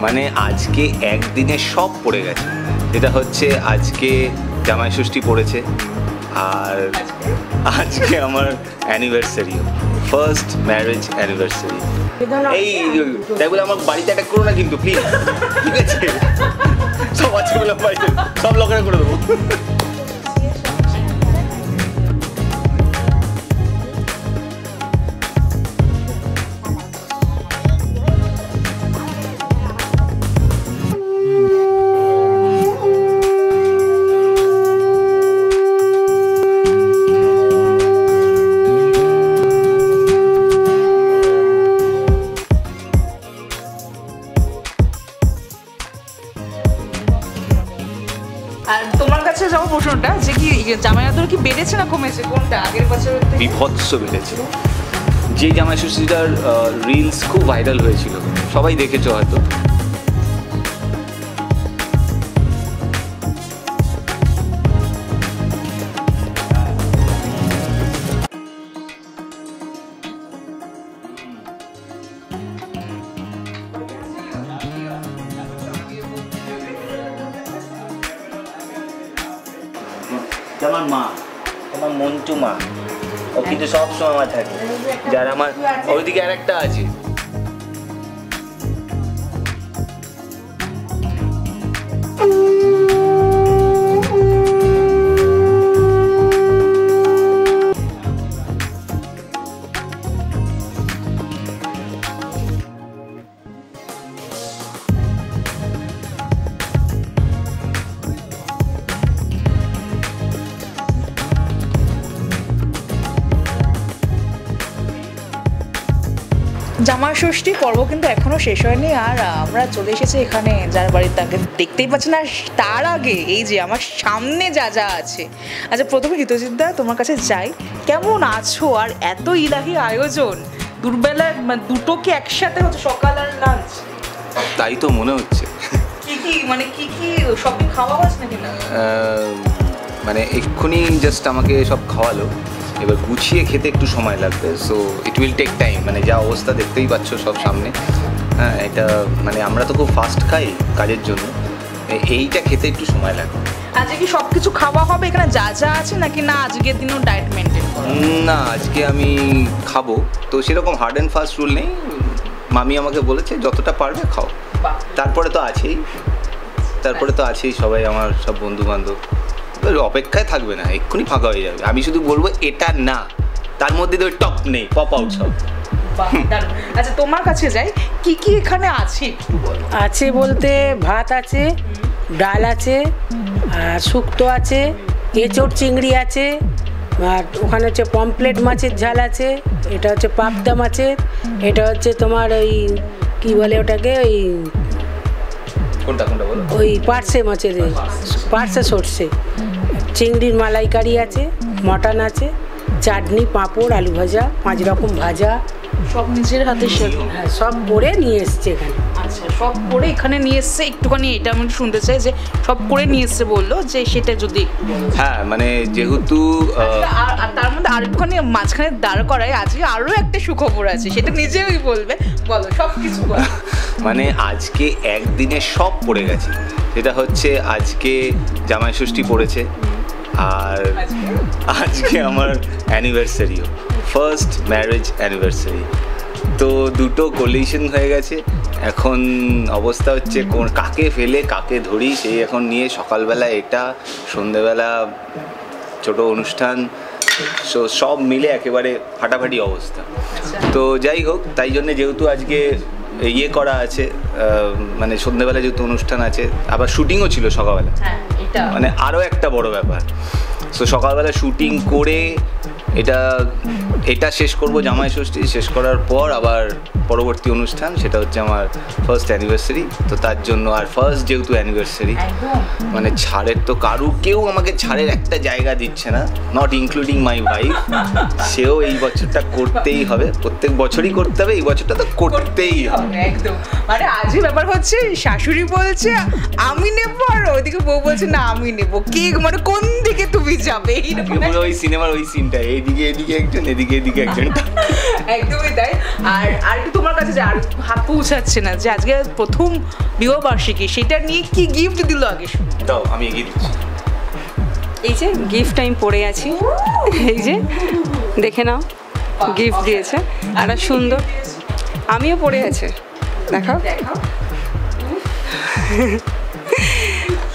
মানে আজকে একদিনে সব পড়ে গেছে, যেটা হচ্ছে আজকে জামাই ষষ্ঠী পড়েছে, আর আজকে আমার অ্যানিভার্সারিও, ফার্স্ট ম্যারেজ অ্যানিভার্সারি। এই তাই বলে আমার বাড়িতে অ্যাটাক করো না কিন্তু প্লিজ, ঠিক আছে? সব আছে বলে বাড়িতে সব লোকেরা করে দেবো। আর তোমার কাছে যাবো প্রশ্নটা যে কি জামাই আদর কি বেড়েছে না কমেছে, কোনটা আগের বছরের থেকে? বিভৎস বেড়েছে। যে জামাই ষষ্ঠীটার রিলস খুব ভাইরাল হয়েছিল, সবাই দেখেছো হয়তো। আমার মা, আমার মন্টু মা, ও কিন্তু সবসময় আমার থাকে। যারা আমার ওইদিকে আর একটা আছে, জামাই ষষ্ঠী পর্ব কিন্তু এখনো শেষ হয়নি, আর আমরা চলে এসেছি এখানে যার বাড়িতে তাকে দেখতেই পাচ্ছেন। আর তার আগে এই যে আমার সামনে যা যা আছে, আচ্ছা প্রথমে হিতজিৎ দা তোমার কাছে যাই, কেমন আছো? আর এত ইলাহি আয়োজন, দুবেলা মানে দুটো কি একসাথে হচ্ছে, সকাল আর লাঞ্চ? তাই তো মনে হচ্ছে। কি কি মানে কি কি সব খাওয়া হচ্ছে নাকি না? মানে এক্ষুনি জাস্ট আমাকে সব খাওয়ালো, এবার গুছিয়ে খেতে একটু সময় লাগবে, so it will take time. মানে যা অবস্থা দেখতেই পাচ্ছ সব সামনে, হ্যাঁ এটা মানে আমরা তো খুব ফাস্ট খাই কাজের জন্য, এইটা খেতে একটু সময় লাগবে। আজকে কি সব কিছু খাওয়া হবে এখানে যা যা আছে, নাকি না আজকের দিনও ডায়েট মেনটেন করো? না, আজকে আমি খাবো, তো সেরকম হার্ড অ্যান্ড ফাস্ট রুল নেই, মামি আমাকে বলেছে যতটা পারবে খাও। তারপরে তো আছেই সবাই আমার সব বন্ধু বান্ধব, অপেক্ষায় থাকবে না, এক্ষুনি ফাঁকা হয়ে যাবে। আমি শুধু বলবো এটা না, তার মধ্যে তো টপ নেই, পপ আউট সব। আচ্ছা তোমার কাছে যাই, কি কি এখানে আছে একটু বলো। আছে বলতে ভাত আছে, ডাল আছে, আর শুক্তো আছে, এঁচোড় চিংড়ি আছে, আর ওখানে হচ্ছে পমপ্লেট মাছের ঝাল আছে, এটা হচ্ছে পাবদা মাছের, এটা হচ্ছে তোমার ওই কি বলে ওটাকে, ওই কোনটা বলো, ওই পার্সে মাছের, পার্সে সর্ষে, চিংড়ির মালাইকারি আছে, মটন আছে, চাটনি, পাঁপড়, আলু ভাজা, 5 রকম ভাজা, সব নিজের হাতে শেখো? হ্যাঁ সব করে নিয়ে এসছে এখানে। আচ্ছা সব করে এখানে নিয়ে এসছে, একটুখানি এটা আমি শুনতে চাই যে সব করে নিয়ে এসছে বললো, যে সেটা যদি। হ্যাঁ মানে যেহেতু আর তার মধ্যে আর একটুখানি মাঝখানে দাঁড় করায় আজকে আরও একটা সুখবর আছে, সেটা নিজেই বলবে, বলো সব কিছু বলো। মানে আজকে একদিনে সব পড়ে গেছে, যেটা হচ্ছে আজকে জামাই ষষ্ঠী পড়েছে, আর আজকে আমার অ্যানিভার্সারিও, ফার্স্ট ম্যারেজ অ্যানিভার্সারি। তো দুটো কোলিশন হয়ে গেছে, এখন অবস্থা হচ্ছে কাকে ফেলে কাকে ধরি, সেই এখন নিয়ে সকালবেলা এটা, সন্ধেবেলা ছোট অনুষ্ঠান, সব মিলে একেবারে ফাটাফাটি অবস্থা। তো যাই হোক, তাই জন্যে যেহেতু আজকে ইয়ে করা আছে, মানে সন্ধ্যেবেলা যেহেতু অনুষ্ঠান আছে, আবার শুটিংও ছিল সকালবেলা, মানে আরও একটা বড় ব্যাপার। সো সকালবেলা শুটিং করে এটা শেষ করব, জামাই ষষ্ঠী শেষ করার পর আবার পরবর্তী অনুষ্ঠান, সেটা হচ্ছে আমার ফার্স্ট অ্যানিভার্সারি। তো তার জন্য, আর ফার্স্ট যেহেতু অ্যানিভার্সারি, মানে ছাড়ের তো কেউ আমাকে ছাড়ের একটা জায়গা দিচ্ছে না, নট ইনক্লুডিং মাই ওয়াইফ। সেও এই বছরটা করতেই হবে, প্রত্যেক বছরই করতে হবে, এই বছরটা তো করতেই হবে একদম। মানে আজই ব্যাপার হচ্ছে, শাশুড়ি বলছে আমি নেবো, আর ওইদিকে বউ বলছে না আমি নেবো, কে মানে কোন দিকে তুমি যাবে? ওই সিনেমার ওই সিনটা, এদিকে একজন, এদিকে একজন। একদমই তাই। আর একটু তোমার কাছে যে আর হাত পৌঁছাচ্ছে না, যে আজকে প্রথম বিবাহ বার্ষিকী, সেটা নিয়ে কি গিফট দিল আগে শুনি। দাও আমি এগিয়ে দিচ্ছি। এই যে গিফট আমি পরে আছি, এই যে দেখে নাও, গিফট দিয়েছে একটা সুন্দর, আমিও পরে আছে, দেখাও।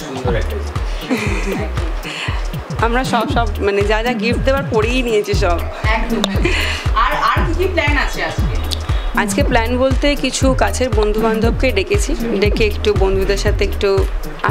সুন্দর একটা আমরা সব মানে যা যা গিফট দেওয়ার পরেই নিয়েছি সব। একদম। আর কি প্ল্যান আছে আজকে? আজকে প্ল্যান বলতে কিছু কাছের বন্ধু বান্ধবকে ডেকে একটু বন্ধুদের সাথে একটু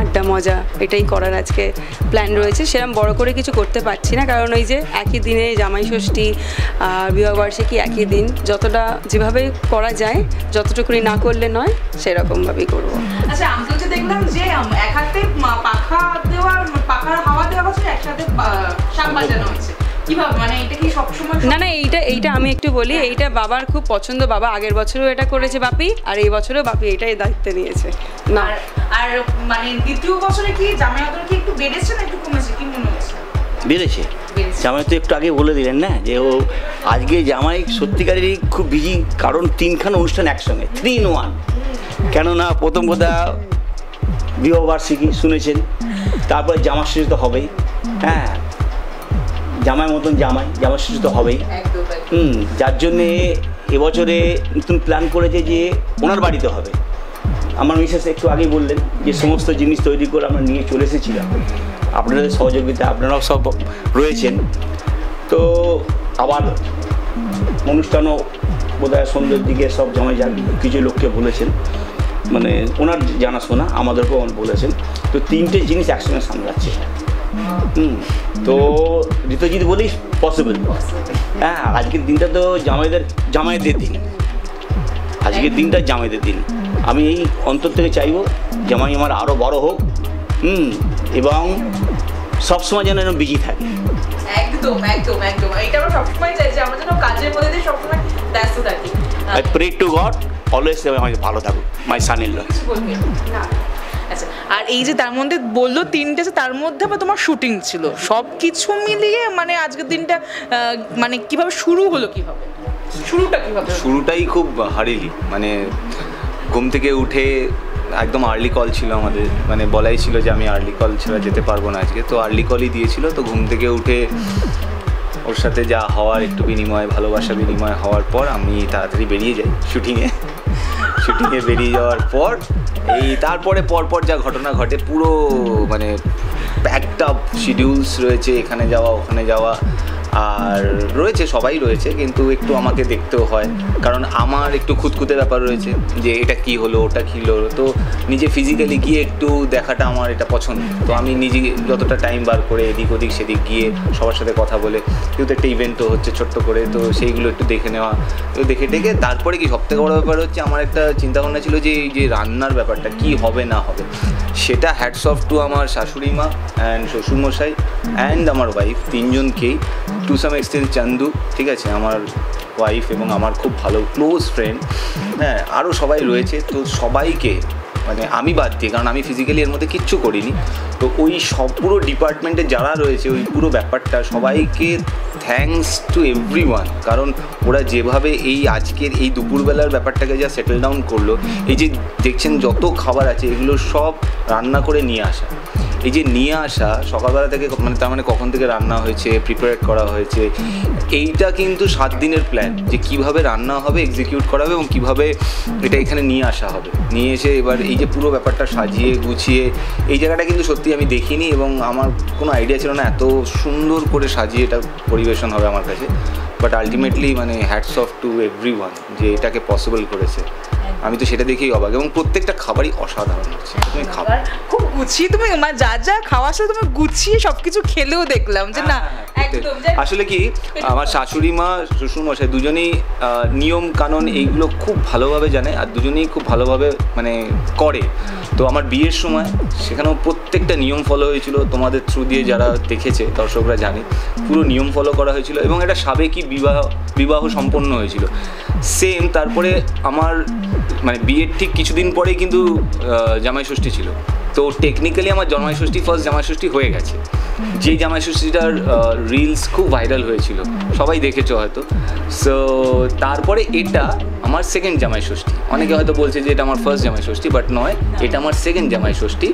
আড্ডা মজা এটাই করার আজকে প্ল্যান রয়েছে। সেরকম বড় করে কিছু করতে পারছি না, কারণ ওই যে একই দিনে জামাই ষষ্ঠী আর বিবাহবার্ষিকী একই দিন, যতটা যেভাবে করা যায়, যতটুকুনি না করলে নয় সেরকমভাবেই করবো। আচ্ছা, আমি তো দেখলাম যে এক হাতে পাখার হাওয়া দেওয়া হচ্ছে, একসাথে শাক বাজানো হচ্ছে, কিভাবে, মানে এটা কি সবসময়? না এইটা আমি একটু বলি, এইটা বাবার খুব পছন্দ, বাবা আগের বছরও এটা করেছে বাপি, আর এই বছরও বাপি এটাই দায়িত্ব নিয়েছে। না আর মানে দ্বিতীয় বছরে কি জামাই আদর কি একটু বেড়েছে না একটু কমেছে, কি মনে হচ্ছে? বেড়েছে। জামাই তো একটু আগে বলে দিলেন না যে ও আজকে জামাই সত্যিকারেরই খুব বিজি, কারণ 3খান অনুষ্ঠান একসঙ্গে, 3 in 1। কেননা প্রথম কথা বিবাহবার্ষিকী শুনেছেন, তারপরে জামা ষষ্ঠী তো হবেই, হ্যাঁ জামাই মতন জামাই ষষ্ঠী তো হবেই। যার জন্যে এবছরে নতুন প্ল্যান করেছে যে ওনার বাড়িতে হবে। আমার মিসেস একটু আগেই বললেন যে সমস্ত জিনিস তৈরি করে আমরা নিয়ে চলে এসেছিলাম, আপনাদের সহযোগিতা, আপনারাও সব রয়েছেন। তো আবার অনুষ্ঠানও বোধহয় সন্ধ্যের দিকে সব জামাই কিছু লোককে বলেছেন, মানে ওনার জানাশোনা আমাদেরকেও বলেছেন। তো 3টে জিনিস একসঙ্গে সামলাচ্ছে। তো ঋতুজিৎ বলেই পসিবল। হ্যাঁ, আজকের দিনটা তো জামাইদের দিন, আজকের দিনটা জামাইদের দিন। আমি এই অন্তর থেকে চাইবো জামাই আমার আরও বড় হোক, এবং সবসময় যেন বিজি থাকে। একদম একদম একদম, এটা আমরা সবসময় চাই যে আমরা যেন কাজের মধ্যে দিয়ে সবসময় ব্যস্ত থাকি। I pray to God always আমি ভালো থাকুক, মাই সান ইন ল। না আচ্ছা, আর এই যে তার মধ্যে বললো 3টে, তার মধ্যে আবার তোমার শুটিং ছিল, সব কিছু মিলিয়ে মানে আজকের দিনটা মানে কিভাবে শুরু হলো, কিভাবে শুরুটাই খুব হারিলি, মানে ঘুম থেকে উঠে একদম আর্লি কল ছিল আমাদের, মানে বলাই ছিল যে আমি আর্লি কল ছাড়া যেতে পারবো না আজকে, তো আর্লি কলই দিয়েছিল। তো ঘুম থেকে উঠে ওর সাথে যা হওয়ার একটু বিনিময়, ভালোবাসা বিনিময় হওয়ার পর আমি তাড়াতাড়ি বেরিয়ে যাই শুটিংয়ে বেরিয়ে যাওয়ার পর এই তারপরে পরপর যা ঘটনা ঘটে, পুরো মানে প্যাকড আপ শিডিউলস রয়েছে, এখানে যাওয়া ওখানে যাওয়া, আর রয়েছে সবাই রয়েছে, কিন্তু একটু আমাকে দেখতেও হয়, কারণ আমার একটু খুঁতখুঁতে ব্যাপার রয়েছে যে এটা কি হলো ওটা কী হলো। তো নিজে ফিজিক্যালি গিয়ে একটু দেখাটা আমার এটা পছন্দ। তো আমি নিজে যতটা টাইম বার করে এদিক ওদিক সেদিক গিয়ে সবার সাথে কথা বলে, যেহেতু একটা ইভেন্টও হচ্ছে ছোট্ট করে, তো সেইগুলো একটু দেখে নেওয়া, তো দেখে তারপরে কি সবথেকে বড় ব্যাপার হচ্ছে আমার একটা চিন্তাভাবনা ছিল যে এই যে রান্নার ব্যাপারটা কি হবে না হবে, সেটা হ্যাটস অফ টু আমার শাশুড়ি মা অ্যান্ড শ্বশুরমশাই অ্যান্ড আমার ওয়াইফ, 3জনকেই, টু সাম এক্সটেন্ট চান্দু, ঠিক আছে, আমার ওয়াইফ এবং আমার খুব ভালো ক্লোজ ফ্রেন্ড, হ্যাঁ আরও সবাই রয়েছে। তো সবাইকে, মানে আমি বাদ দিয়ে, কারণ আমি ফিজিক্যালি এর মধ্যে কিচ্ছু করিনি, তো ওই সব পুরো ডিপার্টমেন্টে যারা রয়েছে ওই পুরো ব্যাপারটা, সবাইকে থ্যাঙ্কস টু এভরিওয়ান, কারণ ওরা যেভাবে এই আজকের এই দুপুরবেলার ব্যাপারটাকে যা সেটেল ডাউন করলো, এই যে দেখছেন যত খাবার আছে এগুলো সব রান্না করে নিয়ে আসা, এই যে নিয়ে আসা সকালবেলা থেকে, মানে তার মানে কখন থেকে রান্না হয়েছে, প্রিপারেট করা হয়েছে, এইটা কিন্তু 7 দিনের প্ল্যান, যে কিভাবে রান্না হবে, এক্সিকিউট করা হবে এবং কীভাবে এটা এখানে নিয়ে আসা হবে, নিয়ে এসে এবার এই যে পুরো ব্যাপারটা সাজিয়ে গুছিয়ে, এই জায়গাটা কিন্তু সত্যি আমি দেখিনি এবং আমার কোনো আইডিয়া ছিল না এত সুন্দর করে সাজিয়ে এটা পরিবেশন হবে আমার কাছে। বাট আলটিমেটলি মানে হ্যাটস অফ টু এভরিওয়ান যে এটাকে পসিবল করেছে। আমি তো সেটা দেখেই অবাক, এবং প্রত্যেকটা খাবারই অসাধারণ হচ্ছে। তুমি খাবার খুব গুছিয়ে, তুমি মানে যা খাওয়ার সাথে তুমি গুছিয়ে সবকিছু খেলেও দেখলাম যে না একদম। আসলে কি আমার শাশুড়ি মা শ্বশুরমশাই দুজনেই নিয়ম কানুন এইগুলো খুব ভালোভাবে জানে, আর দুজনেই খুব ভালোভাবে মানে করে। তো আমার বিয়ের সময় সেখানেও প্রত্যেকটা নিয়ম ফলো হয়েছিল, তোমাদের থ্রু দিয়ে যারা দেখেছে দর্শকরা জানে, পুরো নিয়ম ফলো করা হয়েছিল এবং একটা সাবেকি বিবাহ সম্পন্ন হয়েছিল সেম। তারপরে আমার মানে বিয়ের ঠিক কিছুদিন পরেই কিন্তু জামাই ষষ্ঠী ছিল, তো টেকনিক্যালি আমার জামাইষষ্ঠী ফার্স্ট জামাইষষ্ঠী হয়ে গেছে, যেই জামাইষষ্ঠীটার রিলস খুব ভাইরাল হয়েছিল, সবাই দেখেছো হয়তো। সো তারপরে এটা আমার সেকেন্ড জামাইষষ্ঠী। অনেকে হয়তো বলছে যে এটা আমার ফার্স্ট জামাইষষ্ঠী, বাট নয়, এটা আমার second Jamaishashthi,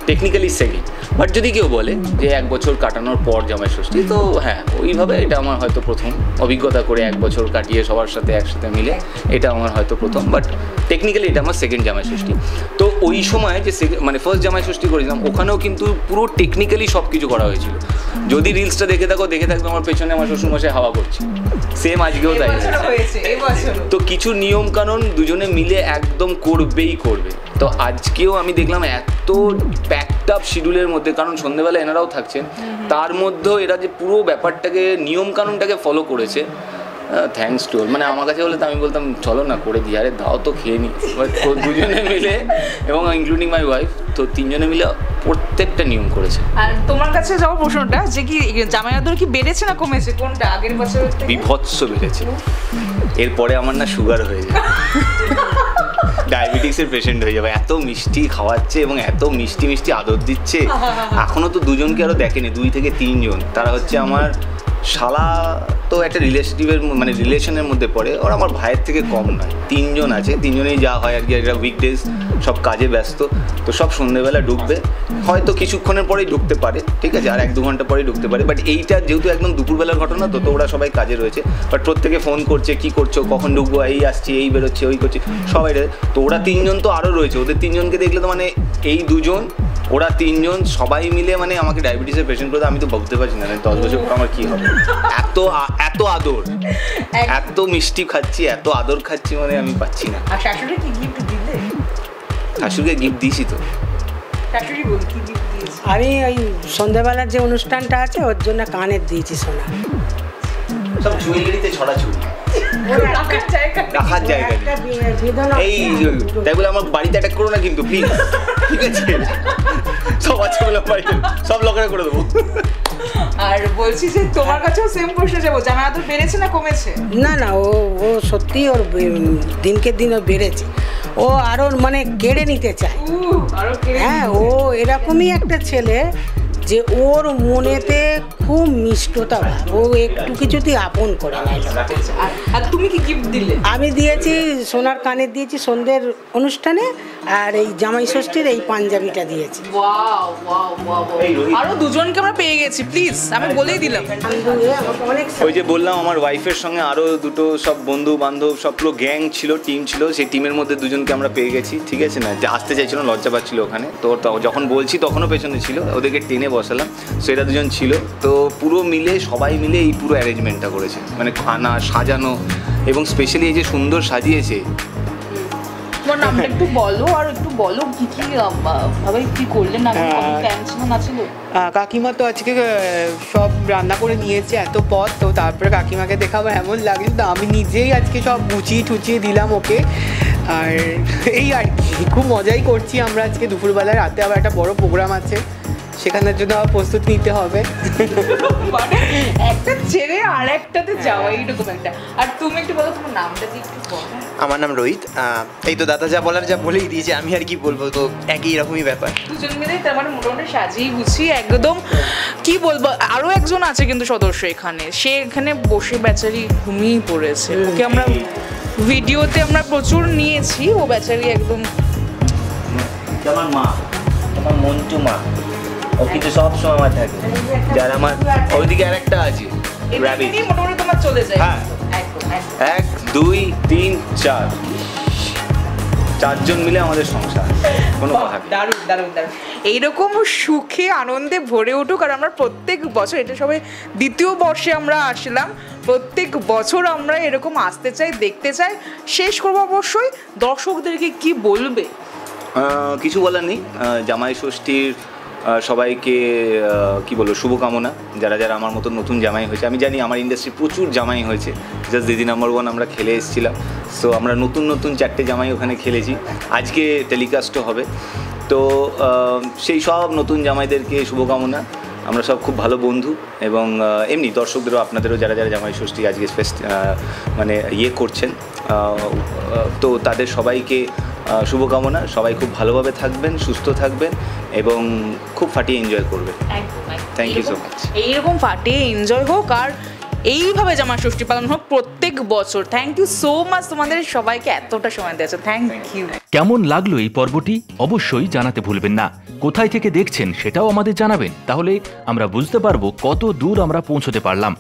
technically second. But যদি কেউ বলে যে 1 বছর কাটানোর পর জামাইষষ্ঠী, তো হ্যাঁ ওইভাবে এটা আমার হয়তো প্রথম অভিজ্ঞতা করে 1 বছর কাটিয়ে সবার সাথে একসাথে মিলে এটা আমার হয়তো প্রথম, বাট টেকনিক্যালি এটা আমার সেকেন্ড জামাইষষ্ঠী। তো ওই সময় যে মানে ফার্স্ট জামাইষষ্ঠী করেছিলাম ওখানেও কিন্তু পুরো টেকনিক্যালি সব কিছু করা হয়েছিল। যদি রিলসটা দেখে থাকবে আমার পেছনে আমার শ্বশুরমশাই হাওয়া করছে, সেম আজকেও তাই হয়েছে। তো কিছু নিয়ম কানুন দুজনে মিলে একদম করবেই করবে। তো আজকেও আমি দেখলাম এত প্যাকড আপ শিডিউলের মধ্যে, কারণ সন্ধ্যেবেলা এনারাও থাকছেন, তার মধ্যেও এরা যে পুরো ব্যাপারটাকে নিয়ম কানুনটাকে ফলো করেছে, থ্যাঙ্কস টু। মানে আমার কাছে বলে তো আমি বলতাম চলো না করে দিই, আরে দাও তো খেয়ে নিই। দুজনে মিলে এবং ইনক্লুডিং মাই ওয়াইফ, তো 3 জনে মিলে প্রত্যেকটা নিয়ম করেছে। আর তোমার কাছে যাওয়া প্রশ্নটা যে কি জামাই আদর কি বেড়েছে না কমেছে, কোনটা আগের বছর? বিভৎস বেড়েছে। এরপরে আমার না সুগার হয়ে যায়, ডায়াবেটিক্সের পেশেন্ট হয়ে যাবে। এত মিষ্টি খাওয়াচ্ছে এবং এত মিষ্টি মিষ্টি আদর দিচ্ছে। এখনও তো দুজনকে আরও দেখেনি, 2 থেকে 3 জন। তারা হচ্ছে আমার শালা, তো একটা মানে রিলেশনের মধ্যে পড়ে, ওরা আমার ভাইয়ের থেকে কম নয়। 3 জন আছে, 3 জনেই যা হয় আর কি, একটা উইকডেজ সব কাজে ব্যস্ত, তো সব সন্ধ্যেবেলা ঢুকবে, হয়তো কিছুক্ষণের পরেই ঢুকতে পারে, ঠিক আছে, আর 1-2 ঘন্টা পরেই ঢুকতে পারে। বাট এইটা যেহেতু একদম দুপুরবেলার ঘটনা, তো ওরা সবাই কাজে রয়েছে, বাট প্রত্যেকে ফোন করছে, কি করছো, কখন ঢুকবো, এই আসছি, এই বেরোচ্ছে, ওই করছি, সবাই। তো ওরা 3 জন তো আরও রয়েছে, ওদের 3 জনকে দেখলে তো মানে এই 2 জন, ওরা 3 জন সবাই মিলে মানে আমাকে ডায়াবেটিসের পেশেন্ট করে, আমি তো ভাবতে পারছি না 10 বছর পর আমার কী হবে। এত আদর, এত মিষ্টি খাচ্ছি, এত আদর খাচ্ছি, মানে আমি পাচ্ছি না। আর শাশুড়ি কি গিফট দিলে? শাশুড়িকে গিফট দিয়েছি তো। শাশুড়ি বল কি গিফট দিয়েছে? আমি ওই সন্ধ্যাবেলার যে অনুষ্ঠানটা আছে ওর জন্য কানের দিয়েছি সোনা। সব জুয়েলারিতে ছড়াছড়ি, রাখার জায়গা এই, তাই বলে আমার বাড়িতে অ্যাটাক করো না কিন্তু প্লিজ, ঠিক আছে? সব আছে বলে বাড়িতে সব লকারে করে দেবো। আর বলছি যে তোমার কাছেও সেম প্রশ্ন যাবো, জামাই আদর বেড়েছে না কমেছে? না না, ও সত্যি ওর দিনকে দিন ও বেড়েছে, ও আরও মানে কেড়ে নিতে চায়। হ্যাঁ, ও এরকমই একটা ছেলে যে ওর মনেতে খুব মিষ্টতা, ও একটু কিছুতেই আপন করে নেয়। আর তুমি কি গিফট দিলে? আমি দিয়েছি সোনার কানের দিয়েছি সন্ধ্যের অনুষ্ঠানে, আর এই জামাই ষষ্ঠীর এই পাঞ্জাবিটা দিয়েছি। আরো 2 জনকে আমরা পেয়ে গেছি, প্লিজ আমি বলেই দিলাম। ওই যে বললাম আমার ওয়াইফের সঙ্গে আরও 2টো সব বন্ধু বান্ধব, সব পুরো গ্যাং ছিল, টিম ছিল, সেই টিমের মধ্যে 2 জনকে আমরা পেয়ে গেছি, ঠিক আছে না? যে আসতে চাইছিল, লজ্জা পাচ্ছিল ওখানে, তো যখন বলছি তখনও পেছনে ছিল, ওদেরকে টেনে বসালাম, সো এরা 2 জন ছিল। তো পুরো মিলে সবাই মিলে এই পুরো অ্যারেঞ্জমেন্টটা করেছে, মানে খানা সাজানো, এবং স্পেশালি এই যে সুন্দর সাজিয়েছে। তোমার নামটা একটু বলো, আর একটু বলো কি কি ভাবে কি করলেন, না টেনশন আছিল? কাকিমা তো আজকে সব রান্না করে নিয়েছে এত পথ, তো তারপরে কাকিমাকে দেখে আমার এমন লাগলো, তো আমি নিজেই আজকে সব গুছিয়ে ঠুচিয়ে দিলাম ওকে। আর এই আর কি, খুব মজাই করছি আমরা আজকে দুপুরবেলায়। রাতে আবার একটা বড় প্রোগ্রাম আছে, সেখানের জন্য আবার প্রস্তুতি নিতে হবে। মানে একটা ছেড়ে আর একটাতে যাওয়া, এইরকম একটা। আর তুমি একটু বলো তোমার নামটা কি একটু বলো। আমার নাম রোহিত। এই তো দাদা যা বলার যা বলেই দিয়েছে, আমি আর কি বলবো, তো একই রকমই ব্যাপার। 2 জন মিলে তার মানে মোটামুটি সাজিয়ে গুছিয়ে একদম, কি বলবো। আরো একজন আছে কিন্তু সদস্য এখানে, সে এখানে বসে বেচারি ঘুমিয়েই পড়েছে, ওকে আমরা ভিডিওতে আমরা প্রচুর নিয়েছি, ও বেচারি একদম। আমার মা, আমার মন্টু মা, ও কিন্তু সব সময় আমার থাকে। যার আমার ওইদিকে আরেকটা আছে র‍্যাবিট, মোটামুটি তোমার চলে যায়। হ্যাঁ, 1 2 3 4 4 জন মিলে আমাদের সংসার, কোনো কথা নেই। দারুণ দারুণ দারুণ। এইরকম সুখে আনন্দে ভরে উঠুক। আর আমরা প্রত্যেক বছর, এটা সবাই 2য় বর্ষে আমরা আসলাম, প্রত্যেক বছর আমরা এরকম আসতে চাই, দেখতে চাই। শেষ করবো অবশ্যই, দর্শকদেরকে কি বলবে? কিছু বলার নেই। জামাই ষষ্ঠীর সবাইকে কি বলবো, শুভকামনা। যারা যারা আমার মতো নতুন জামাই হয়েছে, আমি জানি আমার ইন্ডাস্ট্রি প্রচুর জামাই হয়েছে, জাস্ট দিদি নাম্বার 1 আমরা খেলে এসেছিলাম। সো আমরা নতুন 4টে জামাই ওখানে খেলেছি, আজকে টেলিকাস্টও হবে। তো সেই সব নতুন জামাইদেরকে শুভকামনা। আমরা সব খুব ভালো বন্ধু, এবং এমনি দর্শকদেরও, আপনাদেরও যারা যারা জামাই ষষ্ঠী আজকে মানে করছেন, তো তাদের সবাইকে শুভকামনা। সবাই খুব ভালোভাবে থাকবেন, সুস্থ থাকবেন এবং খুব ফাটিয়ে এনজয় করবেন। Thank you so much. এইরকম ফাটিয়ে এনজয় হোক আর এইভাবে জামাই ষষ্ঠী পালন হোক প্রত্যেক বছর। থ্যাংক ইউ সো মাচ তোমাদের সবাইকে এতটা সময় দিয়েছো, থ্যাংক ইউ। কেমন লাগলো এই পর্বটি অবশ্যই জানাতে ভুলবেন না। কোথায় থেকে দেখছেন সেটাও আমাদের জানাবেন, তাহলে আমরা বুঝতে পারবো কত দূর আমরা পৌঁছতে পারলাম।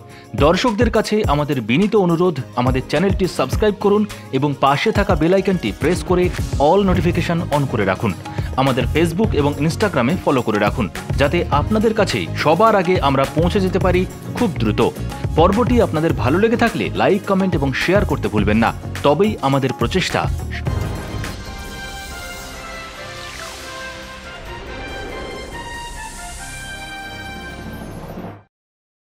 দর্শকদের কাছে আমাদের বিনীত অনুরোধ, আমাদের চ্যানেলটি সাবস্ক্রাইব করুন এবং পাশে থাকা বেল আইকনটি প্রেস করে অল নোটিফিকেশন অন করে রাখুন। আমাদের ফেসবুক এবং ইনস্টাগ্রামে ফলো করে রাখুন, যাতে আপনাদের কাছে সবার আগে আমরা পৌঁছে যেতে পারি খুব দ্রুত। পর্বটি আপনাদের ভালো লেগে থাকলে লাইক, কমেন্ট এবং শেয়ার করতে ভুলবেন না, তবেই আমাদের প্রচেষ্টা